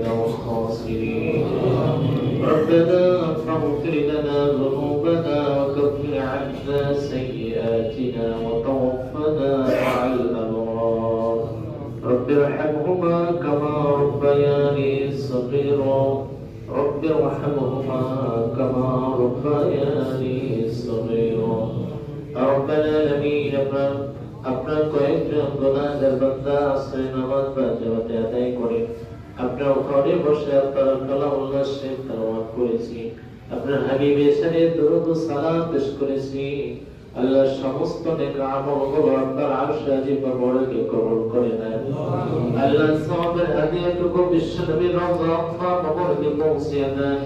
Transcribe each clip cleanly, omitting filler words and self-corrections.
الخاسرين ربنا فاغفر لنا ذنوبنا وكفر عنا سيئاتنا وتوفنا مع الأبرار رب ارحمهما كما ربياني صغيرا رب ارحمهما كما ربياني صغيرا رب العالمين আপনার কয়েকজন গুনাহগার বান্দা আশ্রয় নামাজ বা জামাতে আদায় করে আপনার ঘরে বসে আপনার কালামুল্লাহ শরীফ তেলাওয়াত করেছি আপনার হাবিবের সাথে দরুদ ও সালাম পেশ করেছি আল্লাহ সমস্ত নেক আমলগুলো আপনার আরশে আজিম বড়কে কবুল করে নেন আল্লাহ সওয়াবের হাদিয়াটুকু বিশ্ব নবীর রওজা মুবারকে পৌঁছে দেন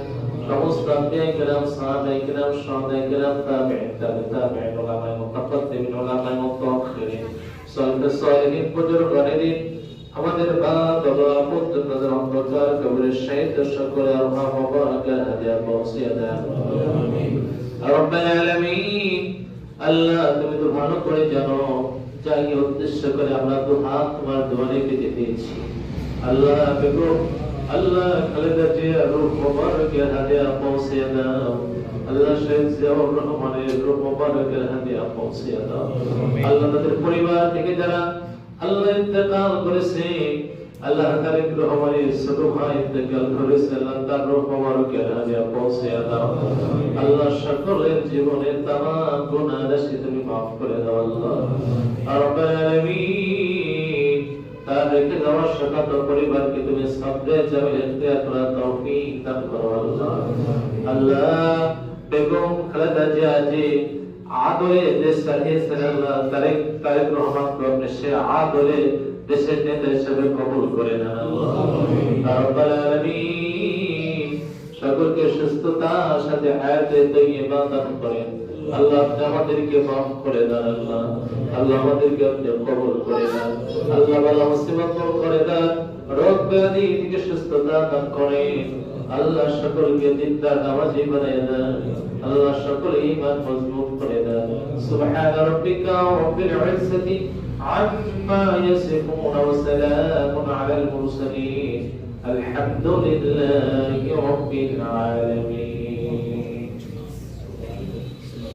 সমস্ত আম্বিয়া কিরাম সাহাবায়ে কিরাম শুহাদায়ে কিরাম তাবিঈন উলামায়ে মুতাকাদ্দিমিন উলামায়ে মুতাআখিরিন সালিহিন বুজুর্গানে আমাদের বাবা পুত্রদের অন্ধকার কবরের শহীদ সকলে আল্লাহ মুবারকের হাদিয়া পৌঁছে দেন আমিন রব্বুল আলামিন আল্লাহ তুমি তো ভালো করে জানো যাই উদ্দেশ্য করে আমরা তো হাত তোমার দুয়ারে পেতে পেয়েছি আল্লাহ বেগম আল্লাহ খালেদা জিয়া রূহ মুবারকের হাদিয়া পৌঁছে দাও আল্লাহ শহীদ জিয়াউর রহমানের রূহ মুবারকের হাদিয়া পৌঁছে দাও আল্লাহ তাদের পরিবার থেকে যারা আল্লাহ ইন্তেকাল করেছে আল্লাহ তারেক রহমানের ছোট ভাই ইন্তেকাল করেছে আল্লাহ তার রূহ মুবারকের হাদিয়া পৌঁছে দাও আল্লাহ সকলের জীবনের তামাম গুনাহ রাশি তুমি maaf করে দাও আল্লাহ রব্বুল আলামিন তার রেখে যাওয়া সকল পরিবারকে তুমি সবরে জামিল ইখতিয়ার করার তৌফিক দান করো আল্লাহ আল্লাহ বেগম খালেদা জিয়া জি আদরে দেশ চালিয়েছেন আল্লাহ তারেক রহমান को अपने से আদরে দেশের নেতা হিসেবে কবুল করে নেন আল্লাহ রব্বুল আলামিন সকলকে সুস্থতার সাথে হায়াতে তাইয়্যিবা দান করেন আল্লাহ আপনি আমাদেরকে maaf করে দেন আল্লাহ আল্লাহ আমাদেরকে আপনি কবুল করে নেন আল্লাহ বালা মুসিবত দূর করে দেন রোগ ব্যাধি থেকে সুস্থতা দান করেন আল্লাহ সকলকে দিনদার নামাজি বানায় দেন আল্লাহ সকল ঈমান মজবুত করে দেন সুবহান রাব্বিকা রাব্বিল ইজ্জাতি আম্মা ইয়াসিফুন ওয়া সালামুন আলাল মুরসালিন আলহামদুলিল্লাহি রাব্বিল আলামিন